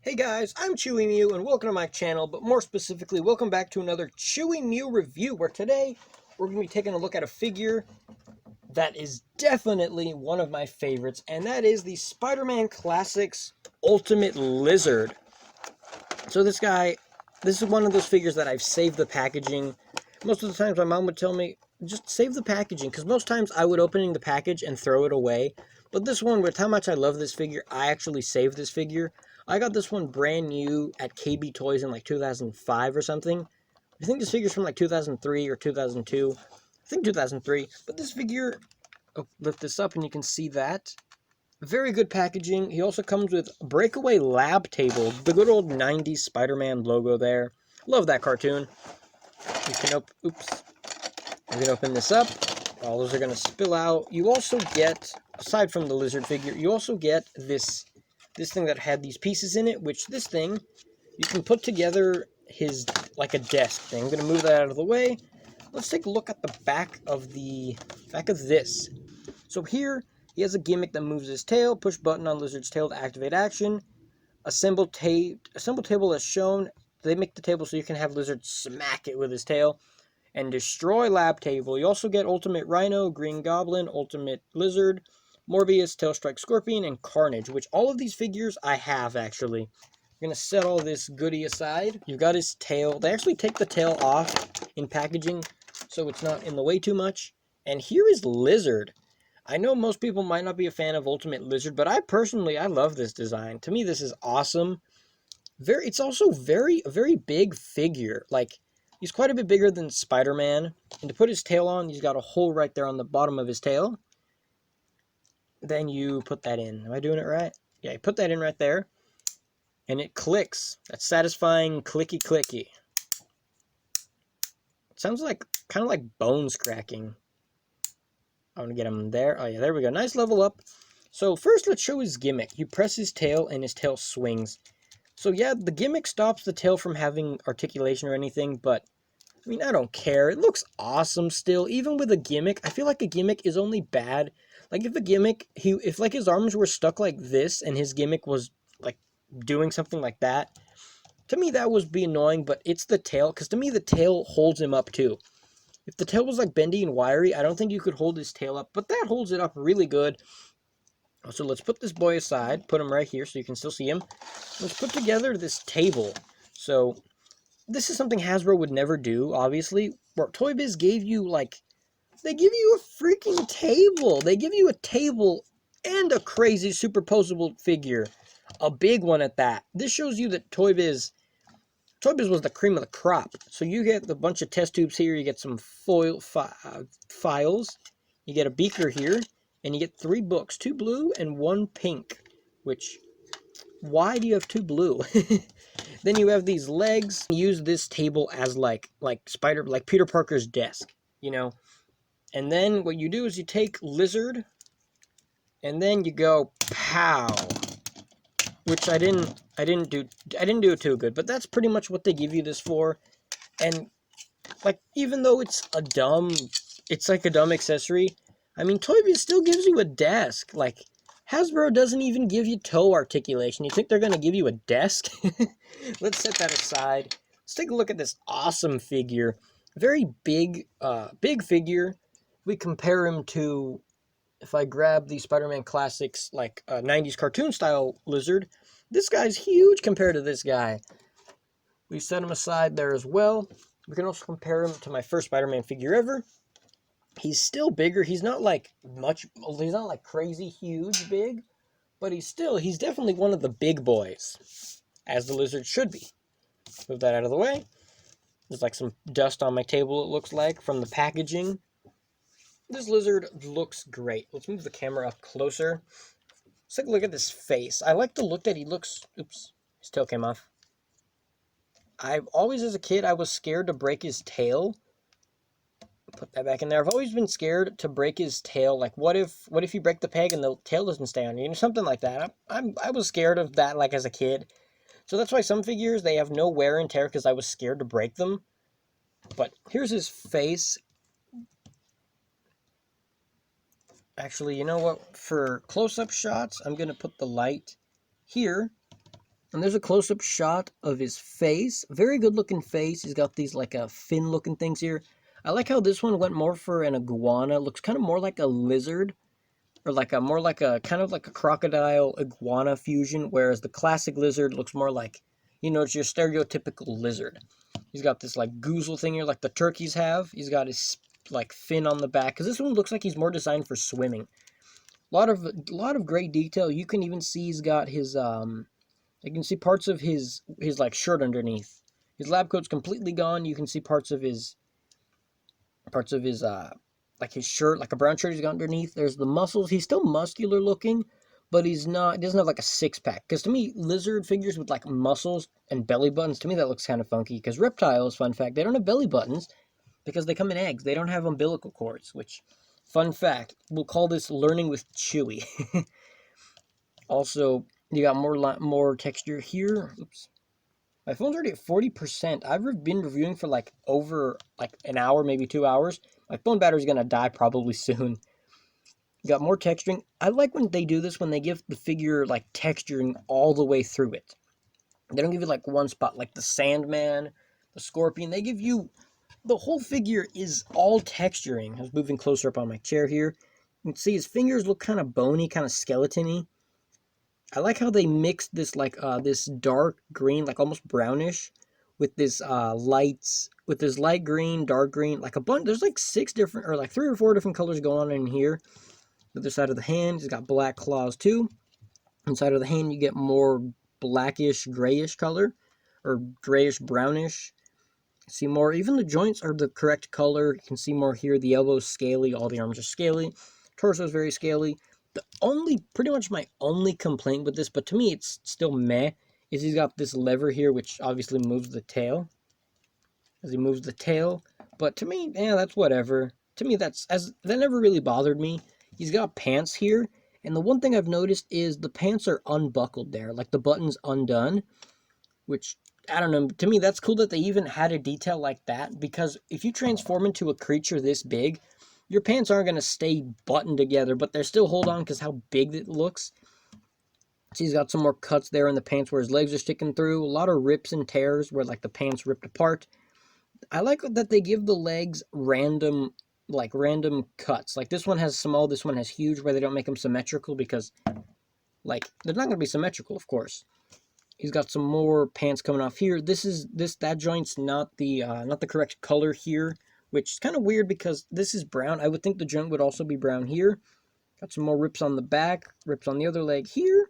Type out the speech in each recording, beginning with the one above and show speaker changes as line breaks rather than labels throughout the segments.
Hey guys, I'm Chewy Mew and welcome to my channel, but more specifically, welcome back to another Chewy Mew review, where today we're going to be taking a look at a figure that is definitely one of my favorites, and that is the Spider-Man Classics Ultimate Lizard. So this is one of those figures that I've saved the packaging. Most of the times my mom would tell me, just save the packaging, because most times I would open the package and throw it away. But this one, with how much I love this figure, I actually saved this figure. I got this one brand new at KB Toys in like 2005 or something. I think this figure's from like 2003 or 2002. I think 2003. But this figure, lift this up and you can see that. Very good packaging. He also comes with a breakaway lab table. The good old 90s Spider-Man logo there. Love that cartoon. You can you can open this up. All those are going to spill out. You also get, aside from the lizard figure, you also get this thing that had these pieces in it, which this thing, you can put together like a desk thing. I'm going to move that out of the way. Let's take a look at the back of this. So here, he has a gimmick that moves his tail. Push button on lizard's tail to activate action. Assemble table as shown. They make the table so you can have lizard smack it with his tail. And destroy lab table. You also get Ultimate Rhino, Green Goblin, Ultimate Lizard, Morbius, Tailstrike Scorpion, and Carnage, which all of these figures I have, actually. I'm going to set all this goodie aside. You've got his tail. They actually take the tail off in packaging, so it's not in the way too much. And here is Lizard. I know most people might not be a fan of Ultimate Lizard, but I love this design. To me, this is awesome. It's also a very big figure. Like, he's quite a bit bigger than Spider-Man. And to put his tail on, he's got a hole right there on the bottom of his tail. Then you put that in. Am I doing it right? Yeah, you put that in right there. And it clicks. That satisfying clicky clicky. It sounds like, kind of like bones cracking. I want to get him there. Oh yeah, there we go. Nice level up. So first, let's show his gimmick. You press his tail and his tail swings. So yeah, the gimmick stops the tail from having articulation or anything, but I mean, I don't care. It looks awesome still. Even with a gimmick, I feel like a gimmick is only bad. Like, if a gimmick, if like his arms were stuck like this and his gimmick was like doing something like that, to me that would be annoying, but it's the tail, because to me the tail holds him up too. If the tail was like bendy and wiry, I don't think you could hold his tail up, but that holds it up really good. So let's put this boy aside, put him right here so you can still see him. Let's put together this table. So this is something Hasbro would never do, obviously. Where Toybiz gave you, like, they give you a freaking table. They give you a table and a crazy superposable figure. A big one at that. This shows you that Toybiz was the cream of the crop. So you get a bunch of test tubes here. You get some foil files. You get a beaker here. And you get 3 books. 2 blue and 1 pink. Which, why do you have 2 blue? Then you have these legs. Use this table as like Peter Parker's desk, you know. And then what you do is you take Lizard, and then you go pow, which I didn't do it too good, but that's pretty much what they give you this for. And like, even though it's like a dumb accessory, I mean, Toybiz still gives you a desk. Like, Hasbro doesn't even give you toe articulation. You think they're going to give you a desk? Let's set that aside. Let's take a look at this awesome figure. Very big figure. We compare him to, if I grab the Spider-Man Classics, like 90s cartoon style Lizard, this guy's huge compared to this guy. We set him aside there as well. We can also compare him to my first Spider-Man figure ever. He's still bigger. He's not like crazy huge big, but he's definitely one of the big boys, as the Lizard should be. Move that out of the way. There's like some dust on my table, it looks like, from the packaging. This Lizard looks great. Let's move the camera up closer. Let's take a look at this face. I like the look that he looks. Oops, his tail came off. I've always, as a kid, I was scared to break his tail. Put that back in there. I've always been scared to break his tail. Like, what if you break the peg and the tail doesn't stay on you? You know, something like that. I was scared of that, like, as a kid. So that's why some figures, they have no wear and tear, because I was scared to break them. But here's his face. Actually, you know what? For close-up shots, I'm going to put the light here. And there's a close-up shot of his face. Very good-looking face. He's got these, like, fin-looking things here. I like how this one went more for an iguana. Looks kind of more like a lizard. Or like a, more like a, kind of like a crocodile-iguana fusion. Whereas the classic lizard looks more like, you know, it's your stereotypical lizard. He's got this, like, goozle thing here, like the turkeys have. He's got his, like, fin on the back. Because this one looks like he's more designed for swimming. A lot of great detail. You can even see he's got his, you can see parts of his like shirt underneath. His lab coat's completely gone. You can see parts of his like his shirt, like a brown shirt he's got underneath. There's the muscles. He's still muscular looking, but he's not. He doesn't have like a six pack. Because to me, lizard figures with like muscles and belly buttons, to me that looks kind of funky. Because reptiles, fun fact, they don't have belly buttons because they come in eggs. They don't have umbilical cords. Which, fun fact, we'll call this learning with Chewy. Also, you got more texture here. Oops. My phone's already at 40%. I've been reviewing for like over like an hour, maybe 2 hours. My phone battery's gonna die probably soon. You got more texturing. I like when they do this, when they give the figure like texturing all the way through it. They don't give you like one spot, like the Sandman, the Scorpion. They give you the whole figure is all texturing. I was moving closer up on my chair here. You can see his fingers look kind of bony, kind of skeleton-y. I like how they mixed this like this dark green, like almost brownish, with this light green, dark green, like a bunch. There's like 6 different, or like 3 or 4 different colors going on in here. The other side of the hand, he's got black claws too. Inside of the hand, you get more blackish, grayish color, or grayish brownish. See more. Even the joints are the correct color. You can see more here. The elbows scaly. All the arms are scaly. Torso is very scaly. Pretty much my only complaint with this, but to me it's still meh, is he's got this lever here, which obviously moves the tail. As he moves the tail, but to me, yeah, that's whatever. To me, that never really bothered me. He's got pants here, and the one thing I've noticed is the pants are unbuckled there, like the button's undone, which, I don't know, to me that's cool that they even had a detail like that, because if you transform into a creature this big, your pants aren't going to stay buttoned together, but they're still hold on because how big it looks. So he's got some more cuts there in the pants where his legs are sticking through. A lot of rips and tears where like the pants ripped apart. I like that they give the legs random cuts. Like this one has small, this one has huge, where they don't make them symmetrical because like they're not going to be symmetrical, of course. He's got some more pants coming off here. That joint's not the correct color here, which is kind of weird because this is brown. I would think the joint would also be brown here. Got some more rips on the back, rips on the other leg here.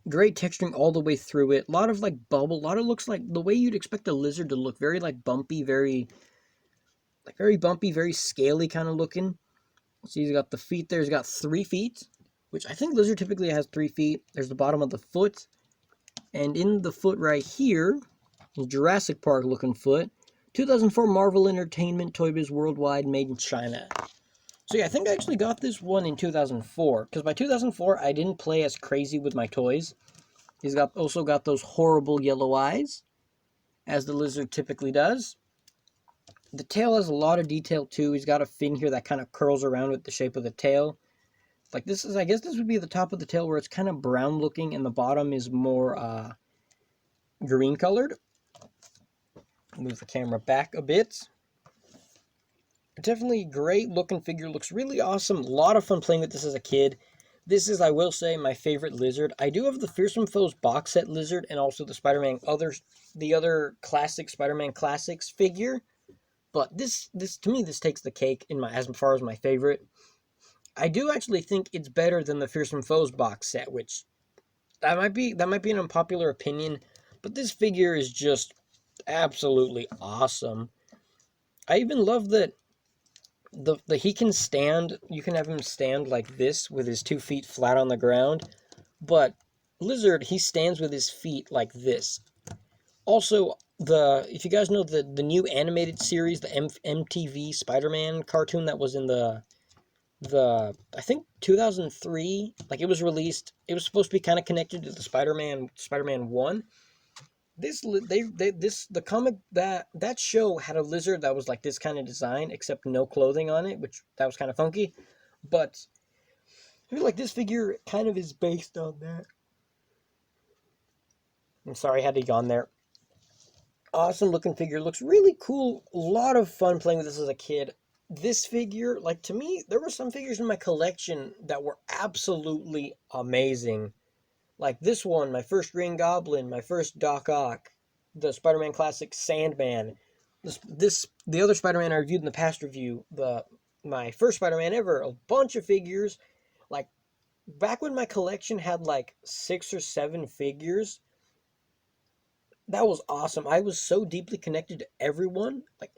Great texturing all the way through it. A lot of like bubble, a lot of looks like the way you'd expect a lizard to look. Very like bumpy, very bumpy, very scaly kind of looking. So he's got the feet there. He's got 3 feet, which I think lizard typically has 3 feet. There's the bottom of the foot. And in the foot right here, Jurassic Park looking foot. 2004 Marvel Entertainment Toybiz Worldwide, made in China. So yeah, I think I actually got this one in 2004, because by 2004 I didn't play as crazy with my toys. He's also got those horrible yellow eyes, as the lizard typically does. The tail has a lot of detail too. He's got a fin here that kind of curls around with the shape of the tail. Like this is, I guess this would be the top of the tail where it's kind of brown looking, and the bottom is more green colored. Move the camera back a bit. Definitely great looking figure. Looks really awesome. A lot of fun playing with this as a kid. This is, I will say, my favorite lizard. I do have the Fearsome Foes box set lizard and also the other classic Spider-Man Classics figure. But this to me, this takes the cake as far as my favorite. I do actually think it's better than the Fearsome Foes box set, which that might be an unpopular opinion, but this figure is just absolutely awesome. I even love that he can stand. You can have him stand like this with his 2 feet flat on the ground, but Lizard, he stands with his feet like this. Also, if you guys know the new animated series, the MTV Spider-Man cartoon that was in the I think 2003, like it was released. It was supposed to be kind of connected to the Spider-Man 1. The comic that show had a lizard that was like this kind of design, except no clothing on it, which that was kind of funky. But I feel like this figure kind of is based on that. I'm sorry I had to yawn there. Awesome looking figure. Looks really cool. A lot of fun playing with this as a kid. This figure, like to me, there were some figures in my collection that were absolutely amazing. Like this one, my first Green Goblin, my first Doc Ock, the Spider-Man Classic Sandman. The other Spider-Man I reviewed in the past review, my first Spider-Man ever. A bunch of figures. Like back when my collection had like 6 or 7 figures, that was awesome. I was so deeply connected to everyone. Like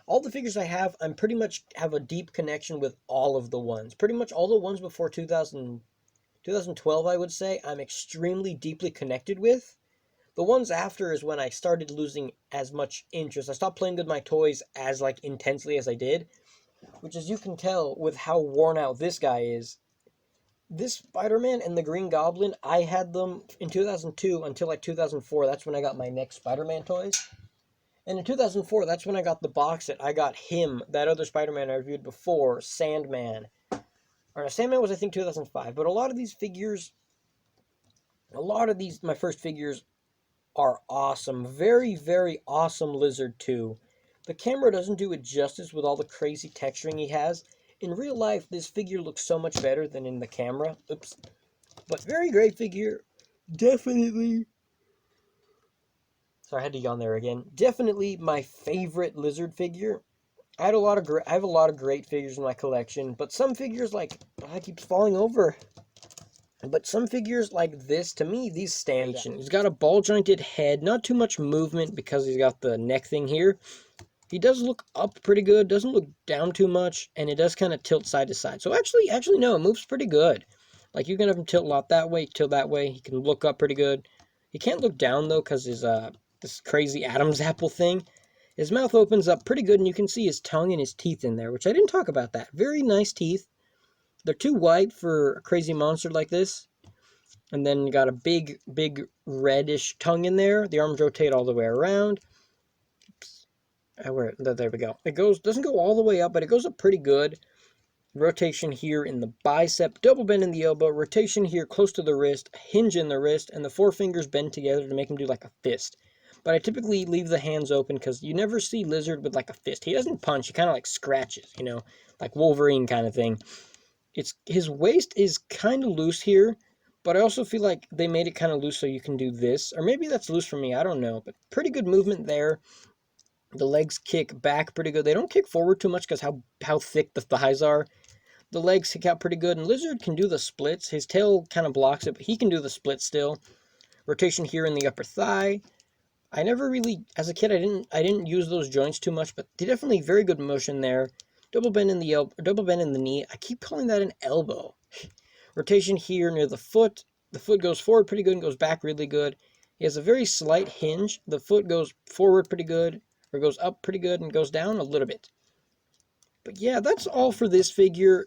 all the figures I have, I'm pretty much have a deep connection with all of the ones. Pretty much all the ones before 2012, I would say, I'm extremely deeply connected with. The ones after is when I started losing as much interest. I stopped playing with my toys as like intensely as I did, which as you can tell with how worn out this guy is. This Spider-Man and the Green Goblin, I had them in 2002 until like 2004. That's when I got my next Spider-Man toys. And in 2004, that's when I got the box set. I got him, that other Spider-Man I reviewed before, Sandman. Or no, Sandman was I think 2005. But a lot of these figures, my first figures are awesome. Very, very awesome Lizard too. The camera doesn't do it justice with all the crazy texturing he has. In real life, this figure looks so much better than in the camera. Oops. But very great figure. Definitely. Sorry, I had to yawn there again. Definitely my favorite Lizard figure. I have a lot of great figures in my collection, but some figures like I keep falling over. But some figures like this, to me, these stand out. He's got a ball-jointed head, not too much movement because he's got the neck thing here. He does look up pretty good, doesn't look down too much, and it does kind of tilt side to side. So actually no, it moves pretty good. Like you can have him tilt a lot that way, tilt that way. He can look up pretty good. He can't look down though because his this crazy Adam's apple thing. His mouth opens up pretty good, and you can see his tongue and his teeth in there, which I didn't talk about that. Very nice teeth. They're too white for a crazy monster like this. And then you got a big reddish tongue in there. The arms rotate all the way around. There we go. It doesn't go all the way up, but it goes up pretty good. Rotation here in the bicep, double bend in the elbow, rotation here close to the wrist, hinge in the wrist, and the 4 fingers bend together to make him do like a fist. But I typically leave the hands open because you never see Lizard with like a fist. He doesn't punch, he kind of like scratches, like Wolverine kind of thing. His waist is kind of loose here, but I also feel like they made it kind of loose so you can do this. Or maybe that's loose for me, I don't know. But pretty good movement there. The legs kick back pretty good. They don't kick forward too much because how thick the thighs are. The legs kick out pretty good. And Lizard can do the splits. His tail kind of blocks it, but he can do the splits still. Rotation here in the upper thigh. I never really, as a kid, I didn't use those joints too much, but they definitely very good motion there. Double bend in the elbow, double bend in the knee. I keep calling that an elbow. Rotation here near the foot. The foot goes forward pretty good and goes back really good. He has a very slight hinge. The foot goes forward pretty good, or goes up pretty good and goes down a little bit. But yeah, that's all for this figure.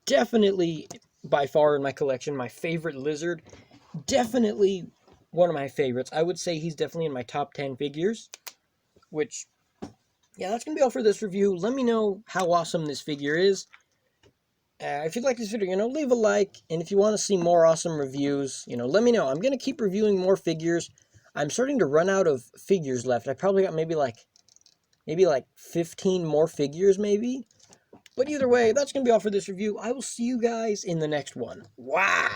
Definitely, by far in my collection, my favorite Lizard. Definitely one of my favorites. I would say he's definitely in my top 10 figures, which, yeah, that's going to be all for this review. Let me know how awesome this figure is. If you like this video, leave a like, and if you want to see more awesome reviews, let me know. I'm going to keep reviewing more figures. I'm starting to run out of figures left. I probably got maybe like 15 more figures, maybe. But either way, that's going to be all for this review. I will see you guys in the next one. Wow!